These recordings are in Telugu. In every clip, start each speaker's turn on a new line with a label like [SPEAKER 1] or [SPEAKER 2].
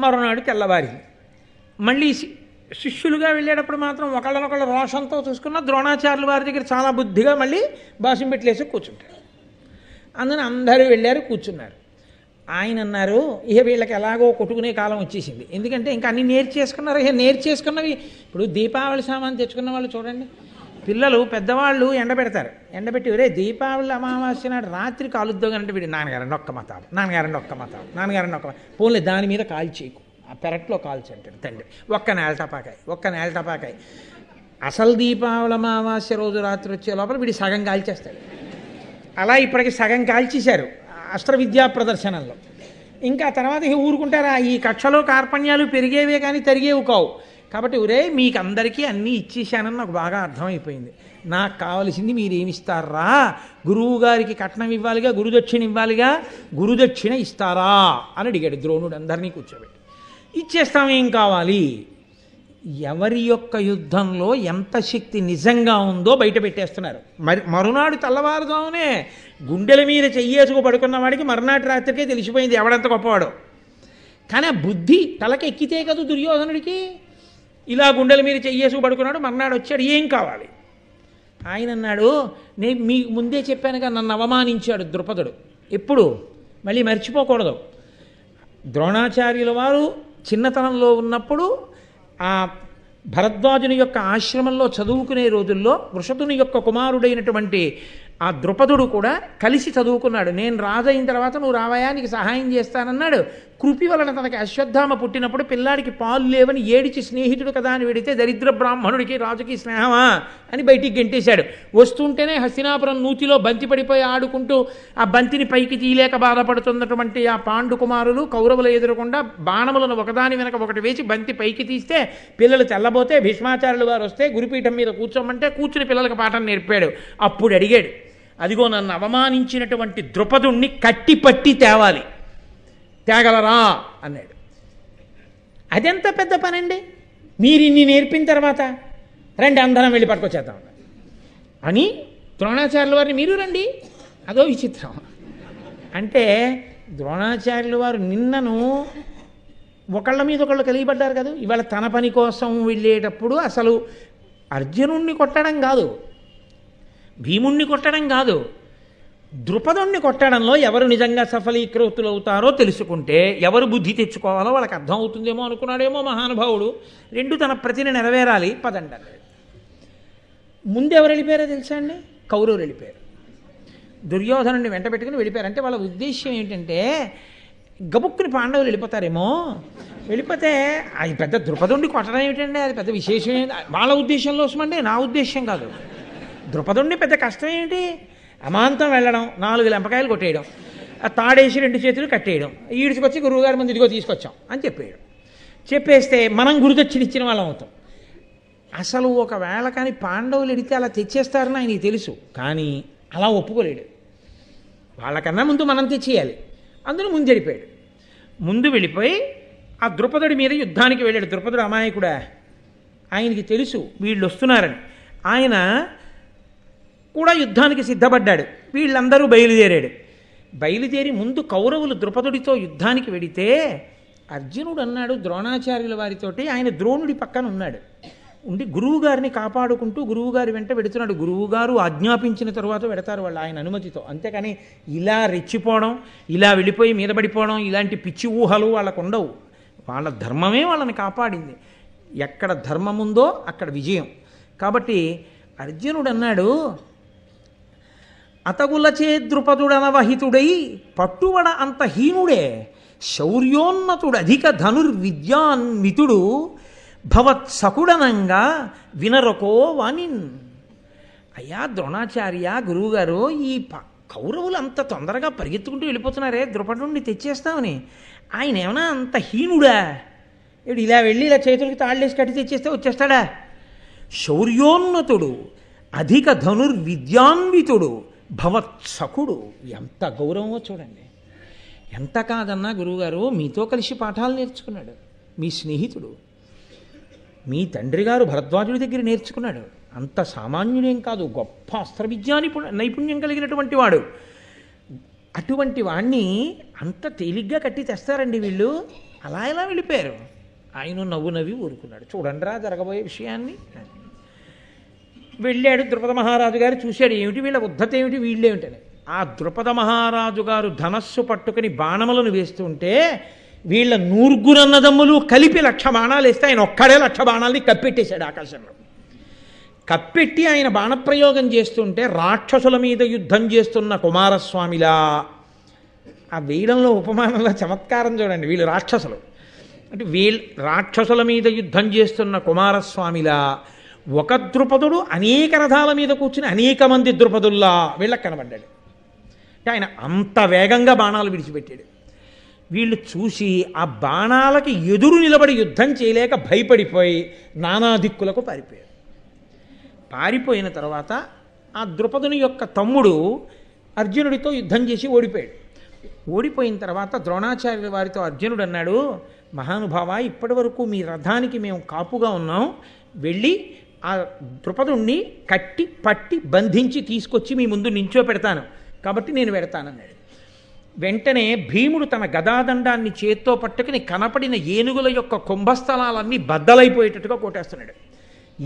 [SPEAKER 1] మరునాడు తెల్లవారింది. మళ్ళీ శిష్యులుగా వెళ్ళేటప్పుడు మాత్రం ఒకళ్ళనొకళ్ళు రోషంతో చూసుకున్న ద్రోణాచార్యుల వారి దగ్గర చాలా బుద్ధిగా మళ్ళీ బాసం పెట్టలేసి కూర్చుంటారు. అందుకని అందరూ వెళ్ళారు, కూర్చున్నారు. ఆయన అన్నారు, ఇక వీళ్ళకి ఎలాగో కొట్టుకునే కాలం వచ్చేసింది. ఎందుకంటే ఇంకా అన్నీ నేర్చేసుకున్నారు. ఇక నేర్చేసుకున్నవి ఇప్పుడు దీపావళి సామాన్ తెచ్చుకున్న వాళ్ళు చూడండి, పిల్లలు పెద్దవాళ్ళు ఎండబెడతారు. ఎండబెట్టి ఒరే దీపావళి అమావాస్య నాడు రాత్రి కాలుద్దామనంటే వీడు నాన్నగారండి ఒక్క మతాడు, నాన్నగారండి ఒక్క మతాడు, నాన్నగారండి ఒక్క పోన్లే దాని మీద కాల్ చేయకు, ఆ పెరట్లో కాల్చి అంటాడు తండ్రి. ఒక్క నేల టపాకాయ. అసలు దీపావళి అమావాస్య రోజు రాత్రి వచ్చే లోపల వీడి సగం కాల్చేస్తాడు. అలా ఇప్పటికి సగం కాల్చేశారు అస్త్ర విద్యా ప్రదర్శనల్లో. ఇంకా తర్వాత ఊరుకుంటారా? ఈ కక్షలో కార్పణ్యాలు పెరిగేవే కానీ తరిగేవి కావు. కాబట్టి ఒరే మీకు అందరికీ అన్నీ ఇచ్చేసానని నాకు బాగా అర్థమైపోయింది. నాకు కావలసింది మీరేమిస్తారా? గురువు గారికి కట్నం ఇవ్వాలిగా, గురుదక్షిణ ఇవ్వాలిగా, గురుదక్షిణ ఇస్తారా అని అడిగాడు ద్రోణుడు అందరినీ కూర్చోబెట్టి. ఇచ్చేస్తాం, ఏం కావాలి? ఎవరి యొక్క యుద్ధంలో ఎంత శక్తి నిజంగా ఉందో బయట పెట్టేస్తున్నారు. మరునాడు తెల్లవారుదామనే గుండెల మీద చెయ్యేసుకు పడుకున్న వాడికి మరునాటి రాత్రికే తెలిసిపోయింది ఎవడంత గొప్పవాడో. కానీ ఆ బుద్ధి తలకెక్కితే కదా దుర్యోధనుడికి. ఇలా గుండెల మీద చెయ్యేసుకు పడుకున్నాడు, మర్నాడు వచ్చాడు, ఏం కావాలి? ఆయన అన్నాడు, నేను మీకు ముందే చెప్పానుగా, నన్ను అవమానించాడు ద్రుపదుడు. ఎప్పుడు మళ్ళీ మర్చిపోకూడదు. ద్రోణాచార్యుల వారు చిన్నతనంలో ఉన్నప్పుడు ఆ భరద్వాజుని యొక్క ఆశ్రమంలో చదువుకునే రోజుల్లో వృషభుని యొక్క కుమారుడైనటువంటి ఆ ద్రుపదుడు కూడా కలిసి చదువుకున్నాడు. నేను రాజు అయిన తర్వాత నువ్వు రావయా, నీకు సహాయం చేస్తానన్నాడు. కృపి వలన తనకి అశ్వత్థామ పుట్టినప్పుడు పిల్లాడికి పాలు లేవని ఏడిచి స్నేహితుడు కదా అని వెడితే దరిద్ర బ్రాహ్మణుడికి రాజుకి స్నేహమా అని బయటికి గెంటేశాడు. వస్తుంటేనే హస్తినాపురం నూతిలో బంతి పడిపోయి ఆడుకుంటూ ఆ బంతిని పైకి తీయలేక బాధపడుతున్నటువంటి ఆ పాండు కుమారులు కౌరవులు ఎదురకుండా బాణములను ఒకదాని వెనక ఒకటి వేసి బంతి పైకి తీస్తే పిల్లలు తెల్లబోతే భీష్మాచార్యులు వారు వస్తే గురుపీఠం మీద కూర్చోమంటే కూర్చుని పిల్లలకు పాఠం నేర్పాడు. అప్పుడు అడిగాడు, అదిగో నన్ను అవమానించినటువంటి ద్రుపదుణ్ణి కట్టిపట్టి తేవాలి, తేగలరా అన్నాడు. అదెంత పెద్ద పనండి, మీరు ఇన్ని నేర్పిన తర్వాత రండి అందరం వెళ్ళి పట్టుకొచ్చేద్దాం అని ద్రోణాచార్యుల వారిని మీరు రండి. అదో విచిత్రం. అంటే ద్రోణాచార్యుల వారు నిన్నను ఒకళ్ళ మీద ఒకళ్ళు కలిగిపడ్డారు కదా. ఇవాళ తన పని కోసం వెళ్ళేటప్పుడు అసలు అర్జునుణ్ణి కొట్టడం కాదు, భీముణ్ణి కొట్టడం కాదు, ద్రుపదుణ్ణి కొట్టడంలో ఎవరు నిజంగా సఫలీకృతులు అవుతారో తెలుసుకుంటే ఎవరు బుద్ధి తెచ్చుకోవాలో వాళ్ళకి అర్థం అవుతుందేమో అనుకున్నాడేమో మహానుభావుడు. రెండు తన ప్రతిని నెరవేరాలి, పదండి. ముందు ఎవరు వెళ్ళిపోయారో తెలుసా అండి? కౌరవులు వెళ్ళిపోయారు. దుర్యోధనుడిని వెంట పెట్టుకుని వెళ్ళిపోయారు. అంటే వాళ్ళ ఉద్దేశ్యం ఏంటంటే గబుక్కుని పాండవులు వెళ్ళిపోతారేమో, వెళ్ళిపోతే అది పెద్ద ద్రుపదుణ్ణి కొట్టడం ఏమిటండి, అది పెద్ద విశేషం ఏంటి వాళ్ళ ఉద్దేశంలో వస్తుందండి, నా ఉద్దేశం కాదు. ద్రుపదుణ్ణి పెద్ద కష్టం ఏంటి, అమాంతం వెళ్ళడం, 4 లెంపకాయలు కొట్టేయడం, ఆ తాడేసి 2 చేతులు కట్టేయడం, ఈడ్చుకొచ్చి గురువుగారి ముందు ఇదిగో తీసుకొచ్చాం అని చెప్పేయడం. చెప్పేస్తే మనం గురుదక్షిణ ఇచ్చిన వాళ్ళం అవుతాం. అసలు ఒకవేళ కానీ పాండవులు ఎడితే అలా తెచ్చేస్తారని ఆయనకి తెలుసు, కానీ అలా ఒప్పుకోలేడు. వాళ్ళకన్నా ముందు మనం తెచ్చేయాలి, అందులో ముందు వెళ్ళిపోయాడు. ముందు వెళ్ళిపోయి ఆ ద్రుపదుడి మీద యుద్ధానికి వెళ్ళాడు. ద్రుపదుడు అమాయకుడా, ఆయనకి తెలుసు వీళ్ళు వస్తున్నారని. ఆయన కూడా యుద్ధానికి సిద్ధపడ్డాడు. వీళ్ళందరూ బయలుదేరి ముందు కౌరవులు ద్రుపదుడితో యుద్ధానికి వెడితే అర్జునుడు అన్నాడు ద్రోణాచార్యుల వారితోటి, ఆయన ద్రోణుడి పక్కన ఉన్నాడు, ఉండి గురువుగారిని కాపాడుకుంటూ గురువుగారి వెంట వెడుతున్నాడు. గురువుగారు ఆజ్ఞాపించిన తరువాత వెడతారు వాళ్ళు ఆయన అనుమతితో. అంతేకాని ఇలా రెచ్చిపోవడం, ఇలా వెళ్ళిపోయి మీద పడిపోవడం, ఇలాంటి పిచ్చి ఊహలు వాళ్ళకు ఉండవు. వాళ్ళ ధర్మమే వాళ్ళని కాపాడింది. ఎక్కడ ధర్మం ఉందో అక్కడ విజయం. కాబట్టి అర్జునుడు అన్నాడు, అతగులచే ద్రుపదుడనవహితుడై పట్టువడ అంత హీనుడే, శౌర్యోన్నతుడు అధిక ధనుర్విద్యాన్వితుడు భవత్సకుడనంగా వినరకో వానిన్. అయ్యా ద్రోణాచార్య, గురువుగారు, ఈ కౌరవులు అంత తొందరగా పరిగెత్తుకుంటూ వెళ్ళిపోతున్నారే ద్రుపదుణ్ణి తెచ్చేస్తామని, ఆయన ఏమన్నా అంత హీనుడా? ఇప్పుడు ఇలా వెళ్ళి ఇలా చేతులకి తాళ్ళేసి కట్టి తెచ్చేస్తే వచ్చేస్తాడా? శౌర్యోన్నతుడు అధిక ధనుర్విద్యాన్వితుడు భవత్సకుడు. ఎంత గౌరవమో చూడండి. ఎంత కాదన్నా గురువుగారు మీతో కలిసి పాఠాలు నేర్చుకున్నాడు, మీ స్నేహితుడు, మీ తండ్రి గారు భరద్వాజుడి దగ్గర నేర్చుకున్నాడు. అంత సామాన్యుడేం కాదు, గొప్ప అస్త్ర విద్యా నైపుణ్యం కలిగినటువంటి వాడు. అటువంటి వాణ్ణి అంత తేలిగ్గా కట్టి తెస్తారండి వీళ్ళు. అలా ఎలా వెళ్ళిపోయారు? ఆయన నవ్వు నవ్వి ఊరుకున్నాడు. చూడండిరా జరగబోయే విషయాన్ని. వెళ్ళాడు ద్రుపద మహారాజు గారు, చూశాడు ఏమిటి వీళ్ళ ఉద్ధత ఏమిటి, వీళ్ళేమిటని. ఆ ద్రుపద మహారాజు గారు ధనస్సు పట్టుకుని బాణములను వేస్తుంటే వీళ్ళ 100 అన్నదమ్ములు కలిపి 1,00,000 బాణాలు వేస్తే ఆయన ఒక్కడే 1,00,000 బాణాలని కప్పెట్టేశాడు ఆకాశంలో. కప్పెట్టి ఆయన బాణప్రయోగం చేస్తుంటే రాక్షసుల మీద యుద్ధం చేస్తున్న కుమారస్వామిలా, ఆ వేయడంలో ఉపమానంలో చమత్కారం చూడండి, వీళ్ళు రాక్షసులు అంటే వీళ్ళు రాక్షసుల మీద యుద్ధం చేస్తున్న కుమారస్వామిలా ఒక ద్రుపదుడు అనేక రథాల మీద కూర్చుని అనేక మంది ద్రుపదుల్లా వీళ్ళకి కనబడ్డాడు. అంటే ఆయన అంత వేగంగా బాణాలు విడిచిపెట్టాడు. వీళ్ళు చూసి ఆ బాణాలకి ఎదురు నిలబడి యుద్ధం చేయలేక భయపడిపోయి నానా దిక్కులకు పారిపోయారు. పారిపోయిన తర్వాత ఆ ద్రుపదుని యొక్క తమ్ముడు అర్జునుడితో యుద్ధం చేసి ఓడిపోయాడు. ఓడిపోయిన తర్వాత ద్రోణాచార్యుల వారితో అర్జునుడు అన్నాడు, మహానుభావ, ఇప్పటి వరకు మీ రథానికి మేము కాపుగా ఉన్నాం, వెళ్ళి ఆ ద్రుపదుణ్ణి కట్టి పట్టి బంధించి తీసుకొచ్చి మీ ముందు నించో పెడతాను, కాబట్టి నేను పెడతానన్నాడు. వెంటనే భీముడు తన గదాదండాన్ని చేత్తో పట్టుకుని కనపడిన ఏనుగుల యొక్క కుంభస్థలాలన్నీ బద్దలైపోయేటట్టుగా కొట్టేస్తున్నాడు.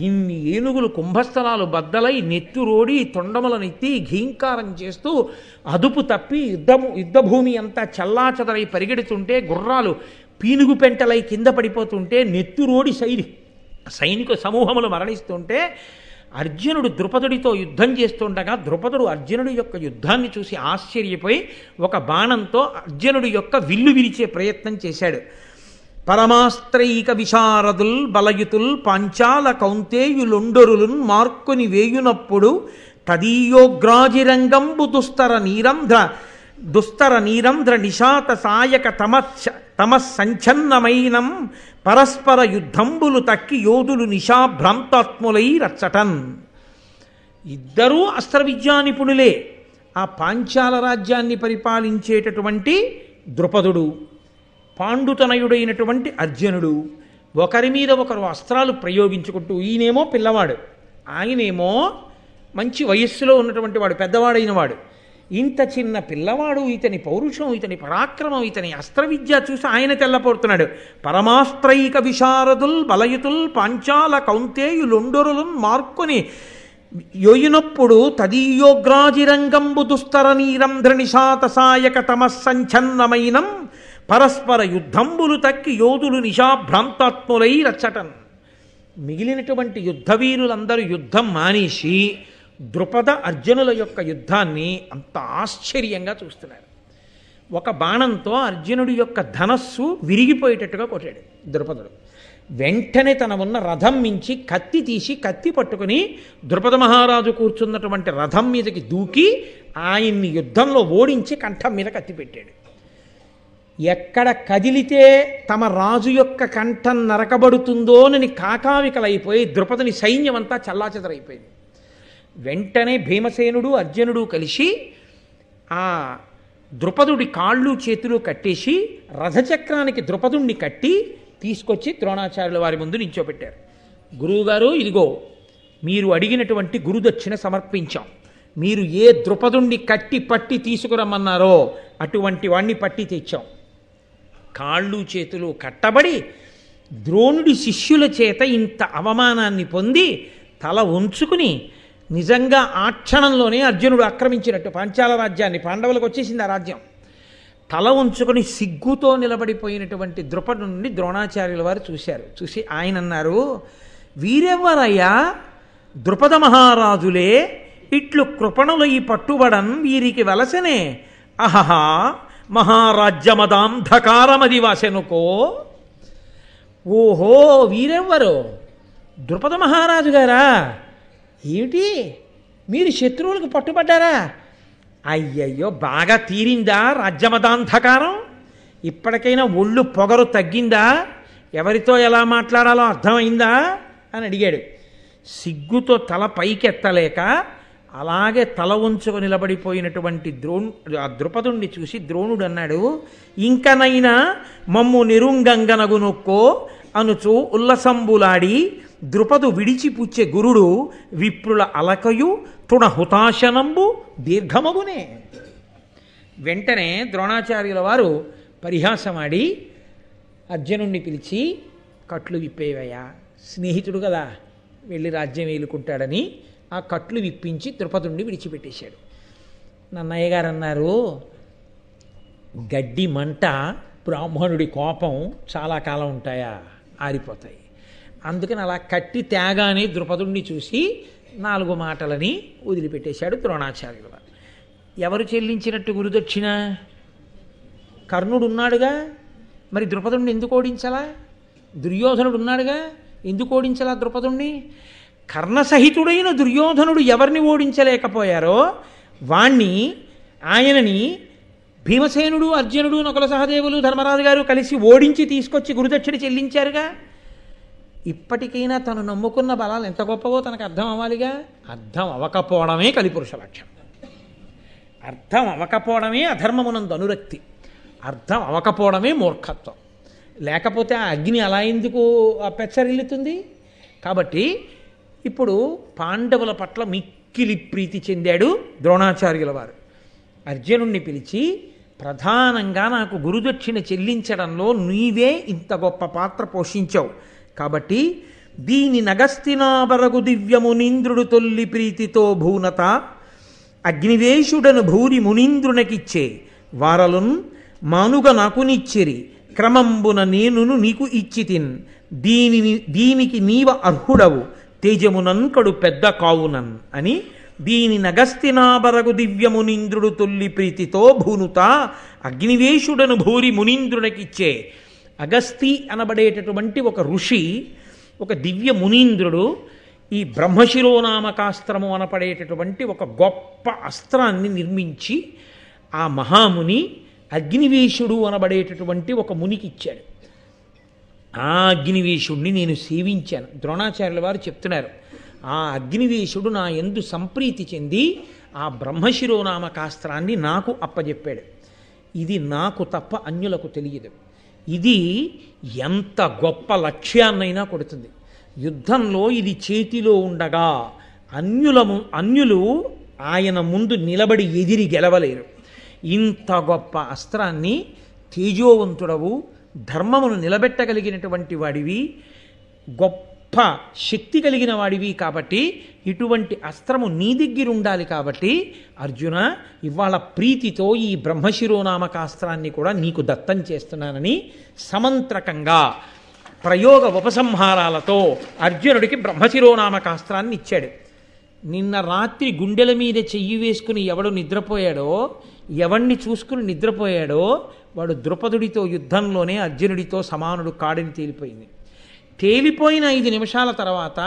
[SPEAKER 1] ఇన్ని ఏనుగులు కుంభస్థలాలు బద్దలై నెత్తురోడి తొండములనెత్తి ఘీంకారం చేస్తూ అదుపు తప్పి యుద్ధభూమి అంతా చల్లాచదరై పరిగెడుతుంటే, గుర్రాలు పీనుగు పెంటలై కింద పడిపోతుంటే, నెత్తురోడి సైనిక సమూహములు మరణిస్తుంటే, అర్జునుడు ద్రుపదుడితో యుద్ధం చేస్తుండగా ద్రుపదుడు అర్జునుడి యొక్క యుద్ధాన్ని చూసి ఆశ్చర్యపోయి ఒక బాణంతో అర్జునుడి యొక్క విల్లు విరిచే ప్రయత్నం చేశాడు. పరమాస్త్రైక విశారదుల్ బలయుతుల్ పాంచాల కౌంతేయులొండరులున్ మార్కుని వేయునప్పుడు తదీయోగ్రాజిరంగంబు దుస్తర నీరంధ్ర నిశాత సాయక తమస్సంఛన్నమైనం పరస్పర యుద్ధంబులు తక్కి యోధులు నిశాభ్రాంతాత్ములై రచ్చటన్. ఇద్దరూ అస్త్ర విద్యా నిపుణులే. ఆ పాంచాల రాజ్యాన్ని పరిపాలించేటటువంటి ద్రుపదుడు, పాండుతనయుడైనటువంటి అర్జునుడు ఒకరి మీద ఒకరు అస్త్రాలు ప్రయోగించుకుంటూ, ఈయనేమో పిల్లవాడు, ఆయనేమో మంచి వయస్సులో ఉన్నటువంటి వాడు, పెద్దవాడైన వాడు. ఇంత చిన్న పిల్లవాడు, ఇతని పౌరుషం, ఇతని పరాక్రమం, ఇతని అస్త్ర విద్య చూసి ఆయన తెల్లపోతున్నాడు. పరమాస్త్రైక విశారదుల్ బలయుతుల్ పాంచాల కౌంతేయులొండరులున్ మార్కుని యోయునప్పుడు తదీయోగ్రాజిరంగంబు దుస్తర నీరంధ్ర నిశాత సాయక తమస్సంఛన్నమైనం పరస్పర యుద్ధంబులు తక్కి యోధులు నిశాభ్రాంతాత్ములై రచ్చటన్. మిగిలినటువంటి యుద్ధవీరులందరూ యుద్ధం మానేసి ద్రుపద అర్జునుల యొక్క యుద్ధాన్ని అంత ఆశ్చర్యంగా చూస్తున్నారు. ఒక బాణంతో అర్జునుడి యొక్క ధనస్సు విరిగిపోయేటట్టుగా కొట్టాడు ద్రుపదుడు. వెంటనే తన ఉన్న రథం మించి కత్తి తీసి కత్తి పట్టుకుని ద్రుపద మహారాజు కూర్చున్నటువంటి రథం మీదకి దూకి ఆయన్ని యుద్ధంలో ఓడించి కంఠం మీద కత్తి పెట్టాడు. ఎక్కడ కదిలితే తమ రాజు యొక్క కంఠం నరకబడుతుందోనని కాకావికలైపోయి ద్రుపదుని సైన్యం అంతా చల్లాచెదరైపోయింది. వెంటనే భీమసేనుడు అర్జునుడు కలిసి ఆ ద్రుపదుడి కాళ్ళు చేతులు కట్టేసి రథచక్రానికి ద్రుపదుణ్ణి కట్టి తీసుకొచ్చి ద్రోణాచార్యుల వారి ముందు నించోబెట్టారు. గురువుగారు, ఇదిగో మీరు అడిగినటువంటి గురుదక్షిణ సమర్పించాం. మీరు ఏ ద్రుపదుణ్ణి కట్టి పట్టి తీసుకురమ్మన్నారో అటువంటి వాణ్ణి పట్టి తెచ్చాం. కాళ్ళు చేతులు కట్టబడి ద్రోణుడి శిష్యుల చేత ఇంత అవమానాన్ని పొంది తల ఉంచుకుని, నిజంగా ఆ క్షణంలోనే అర్జునుడు ఆక్రమించినట్టు పాంచాల రాజ్యాన్ని, పాండవులకు వచ్చేసింది ఆ రాజ్యం, తల ఉంచుకొని సిగ్గుతో నిలబడిపోయినటువంటి ద్రుపదుని ద్రోణాచార్యుల వారు చూశారు. చూసి ఆయన అన్నారు, వీరెవ్వరయ్యా? ద్రుపద మహారాజులే ఇట్లు కృపణులై పట్టుబడన్ వీరికి వలసనే. అహహా మహారాజ్యమదాంధకారమది వాసెనుకో. ఓహో, వీరెవ్వరు? ద్రుపద మహారాజు గారా? ఏమిటి, మీరు శత్రువులకు పట్టుబడ్డారా? అయ్యయ్యో, బాగా తీరిందా రాజ్యమదాంధకారం? ఇప్పటికైనా ఒళ్ళు పొగరు తగ్గిందా? ఎవరితో ఎలా మాట్లాడాలో అర్థమైందా అని అడిగాడు. సిగ్గుతో తల పైకెత్తలేక అలాగే తల ఉంచుకు నిలబడిపోయినటువంటి ఆ ద్రుపదుణ్ణి చూసి ద్రోణుడు అన్నాడు, ఇంకనైనా మమ్ము నిరుంగంగనగునొక్కో అనుచు ఉల్లసంబులాడి ద్రుపదు విడిచిపుచ్చే గురుడు విప్రుల అలకయు తృణ హుతాశనంబు దీర్ఘమగునే. వెంటనే ద్రోణాచార్యుల వారు పరిహాసమాడి, అర్జునుణ్ణి పిలిచి కట్లు విప్పేవయ్యా, స్నేహితుడు కదా వెళ్ళి రాజ్యం ఏలుకుంటాడని ఆ కట్లు విప్పించి ద్రుపదుణ్ణి విడిచిపెట్టేశాడు. నన్నయ్య గారు అన్నారు, గడ్డి మంట బ్రాహ్మణుడి కోపం చాలా కాలం ఉంటాయా, ఆరిపోతాయి. అందుకని అలా కట్టి త్యాగానే ద్రుపదుణ్ణి చూసి 4 మాటలని వదిలిపెట్టేశాడు ద్రోణాచార్యుల వారు. ఎవరు చెల్లించినట్టు గురుదక్షిణ? కర్ణుడు ఉన్నాడుగా, మరి ద్రుపదుణ్ణి ఎందుకు ఓడించలా? దుర్యోధనుడు ఉన్నాడుగా, ఎందుకు ఓడించలా ద్రుపదుణ్ణి? కర్ణసహితుడైన దుర్యోధనుడు ఎవరిని ఓడించలేకపోయారో ఆయనని భీమసేనుడు, అర్జునుడు, నకుల సహదేవులు, ధర్మరాజు గారు కలిసి ఓడించి తీసుకొచ్చి గురుదక్షిణ చెల్లించారుగా. ఇప్పటికైనా తను నమ్ముకున్న బలాలు ఎంత గొప్పవో తనకు అర్థం అవ్వాలిగా. అర్థం అవ్వకపోవడమే కలిపురుష లక్షణం. అర్థం అవ్వకపోవడమే అధర్మమునందు అనురక్తి. అర్థం అవ్వకపోవడమే మూర్ఖత్వం. లేకపోతే ఆ అగ్ని అలా ఎందుకు పెచ్చరిల్లుతుంది? కాబట్టి ఇప్పుడు పాండవుల పట్ల మిక్కిలి ప్రీతి చెందాడు ద్రోణాచార్యుల వారు. అర్జునుణ్ణి పిలిచి, ప్రధానంగా నాకు గురుదక్షిణ చెల్లించడంలో నీవే ఇంత గొప్ప పాత్ర పోషించావు కాబట్టి దీని నగస్తినాబరగు దివ్యమునీంద్రుడు తొల్లి ప్రీతితో భూనత అగ్నివేశుడను భూరి మునీంద్రునకిచ్చే వారలున్ మానుగ నాకునిచ్చిరి క్రమంబున నేనును నీకు ఇచ్చితిన్ దీనికి నీవ అర్హుడవు తేజమునన్ కడు పెద్ద కావునన్ అని దీని నగస్తినాబరగు దివ్యమునీంద్రుడు తొల్లి ప్రీతితో భూనుత అగ్నివేశుడను భూరి మునీంద్రునకిచ్చే. అగస్తి అనబడేటటువంటి ఒక ఋషి, ఒక దివ్య మునీంద్రుడు ఈ బ్రహ్మశిరోనామకాస్త్రము అనపడేటటువంటి ఒక గొప్ప అస్త్రాన్ని నిర్మించి ఆ మహాముని అగ్నివేశుడు అనబడేటటువంటి ఒక మునికి ఇచ్చాడు. ఆ అగ్నివేశుడిని నేను సేవించాను. ద్రోణాచార్యుల వారు చెప్తున్నారు, ఆ అగ్నివేశుడు నా యందు సంప్రీతి చెంది ఆ బ్రహ్మశిరోనామకాస్త్రాన్ని నాకు అప్పజెప్పాడు. ఇది నాకు తప్ప అన్యులకు తెలియదు. ఇది ఎంత గొప్ప లక్ష్యాన్నైనా కొడుతుంది. యుద్ధంలో ఇది చేతిలో ఉండగా అన్యులు ఆయన ముందు నిలబడి ఎదిరి గెలవలేరు. ఇంత గొప్ప అస్త్రాన్ని తేజోవంతుడవు, ధర్మమును నిలబెట్టగలిగినటువంటి వాడివి, గొప్ప శక్తి కలిగిన వాడివి కాబట్టి ఇటువంటి అస్త్రము నీ దగ్గర ఉండాలి. కాబట్టి అర్జున, ఇవాళ ప్రీతితో ఈ బ్రహ్మశిరోనామకాస్త్రాన్ని కూడా నీకు దత్తం చేస్తున్నానని సమంత్రకంగా ప్రయోగ ఉపసంహారాలతో అర్జునుడికి బ్రహ్మశిరోనామకాస్త్రాన్ని ఇచ్చాడు. నిన్న రాత్రి గుండెల మీద చెయ్యి వేసుకుని ఎవడు నిద్రపోయాడో, ఎవణ్ణి చూసుకుని నిద్రపోయాడో వాడు ద్రుపదుడితో యుద్ధంలోనే అర్జునుడితో సమానుడు కాడని తేలిపోయింది. తేలిపోయిన 5 నిమిషాల తర్వాత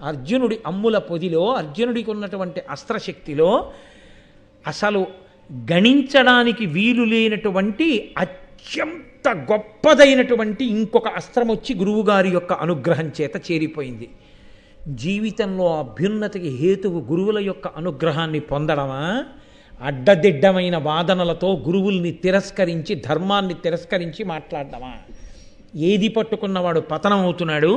[SPEAKER 1] అర్జునుడి అమ్ముల పొదిలో, అర్జునుడికి ఉన్నటువంటి అస్త్రశక్తిలో అసలు గణించడానికి వీలు లేనటువంటి అత్యంత గొప్పదైనటువంటి ఇంకొక అస్త్రం వచ్చి గురువుగారి యొక్క అనుగ్రహం చేత చేరిపోయింది. జీవితంలో అభ్యున్నతికి హేతువు గురువుల యొక్క అనుగ్రహాన్ని పొందడమా, అడ్డదిడ్డమైన వాదనలతో గురువుల్ని తిరస్కరించి, ధర్మాన్ని తిరస్కరించి మాట్లాడడమా? ఏది పట్టుకున్నవాడు పతనం అవుతున్నాడు,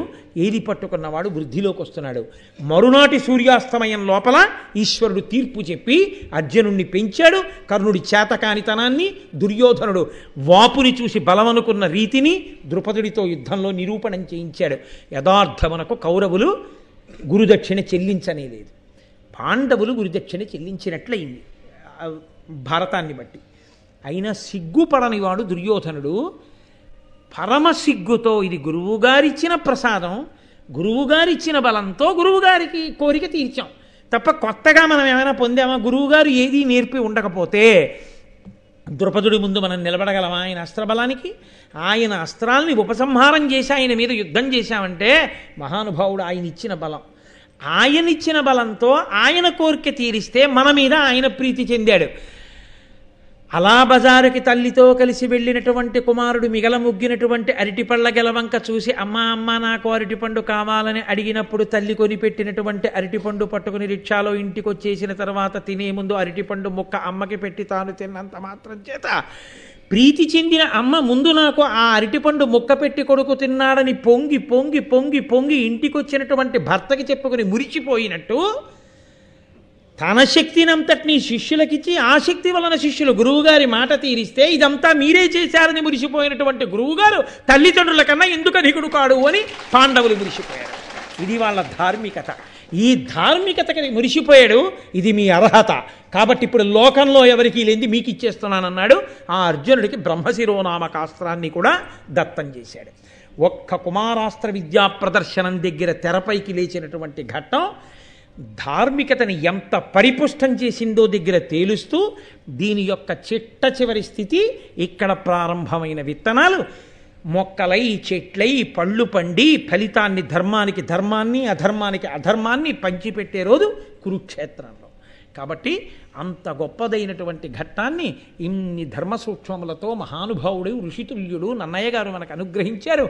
[SPEAKER 1] ఏది పట్టుకున్నవాడు వృద్ధిలోకి వస్తున్నాడు. మరునాటి సూర్యాస్తమయం లోపల ఈశ్వరుడు తీర్పు చెప్పి అర్జునుణ్ణి పెంచాడు. కర్ణుడి చేతకానితనాన్ని, దుర్యోధనుడు వాపుని చూసి బలమనుకున్న రీతిని ద్రుపదుడితో యుద్ధంలో నిరూపణం చేయించాడు. యథార్థమునకు కౌరవులు గురుదక్షిణ చెల్లించనేలేదు, పాండవులు గురుదక్షిణ చెల్లించినట్లయింది భారతాన్ని బట్టి. అయినా సిగ్గుపడనివాడు దుర్యోధనుడు పరమసిగ్గుతో ఇది గురువుగారిచ్చిన ప్రసాదం, గురువుగారిచ్చిన బలంతో గురువుగారికి కోరిక తీర్చాం తప్ప కొత్తగా మనం ఏమైనా పొందామా? గురువుగారు ఏదీ నేర్పి ఉండకపోతే ద్రుపదుడి ముందు మనం నిలబడగలమా? ఆయన అస్త్రబలానికి ఆయన అస్త్రాల్ని ఉపసంహారం చేసి ఆయన మీద యుద్ధం చేశామంటే మహానుభావుడు ఆయన ఇచ్చిన బలం. ఆయన ఇచ్చిన బలంతో ఆయన కోరిక తీరిస్తే మన మీద ఆయన ప్రీతి చెందాడు. అలా బజారుకి తల్లితో కలిసి వెళ్ళినటువంటి కుమారుడు మిగల ముగ్గినటువంటి అరటిపళ్ళ గెలవంక చూసి అమ్మ నాకు అరటిపండు కావాలని అడిగినప్పుడు తల్లి కొనిపెట్టినటువంటి అరటిపండు పట్టుకుని రిక్షాలో ఇంటికి వచ్చేసిన తర్వాత తినే ముందు అరటిపండు ముక్క అమ్మకి పెట్టి తాను తిన్నంత మాత్రం చేత ప్రీతి చెందిన అమ్మ ముందు నాకు ఆ అరటిపండు ముక్క పెట్టి కొడుకు తిన్నాడని పొంగి పొంగి పొంగి పొంగి ఇంటికి వచ్చినటువంటి భర్తకి చెప్పుకుని మురిచిపోయినట్టు తన శక్తినంతటినీ శిష్యులకిచ్చి ఆ శక్తి వలన శిష్యులు గురువుగారి మాట తీరిస్తే ఇదంతా మీరే చేశారని మురిసిపోయినటువంటి గురువుగారు తల్లిదండ్రుల కన్నా ఎందుకు అధికుడు కాడు అని పాండవులు మురిసిపోయారు. ఇది వాళ్ళ ధార్మికత. ఈ ధార్మికతకి మురిసిపోయాడు. ఇది మీ అర్హత. కాబట్టి ఇప్పుడు లోకంలో ఎవరికి లేనిది మీకు ఇచ్చేస్తున్నానన్నాడు. ఆ అర్జునుడికి బ్రహ్మశిరోనామకాస్త్రాన్ని కూడా దత్తం చేశాడు. ఒక్క కుమారాస్త్ర విద్యా ప్రదర్శనం దగ్గర తెరపైకి లేచినటువంటి ఘట్టం ధార్మికతని ఎంత పరిపుష్టం చేసిందో దగ్గర తేలుస్తూ దీని యొక్క చిట్ట చివరి స్థితి ఇక్కడ ప్రారంభమైన విత్తనాలు మొక్కలై చెట్లై పళ్ళు పండి ఫలితాన్ని ధర్మానికి ధర్మాన్ని అధర్మానికి అధర్మాన్ని పంచిపెట్టే రోజు కురుక్షేత్రంలో. కాబట్టి అంత గొప్పదైనటువంటి ఘట్టాన్ని ఇన్ని ధర్మ సూక్ష్మములతో మహానుభావుడు ఋషితుల్యుడు నన్నయ్య గారు మనకు అనుగ్రహించారు.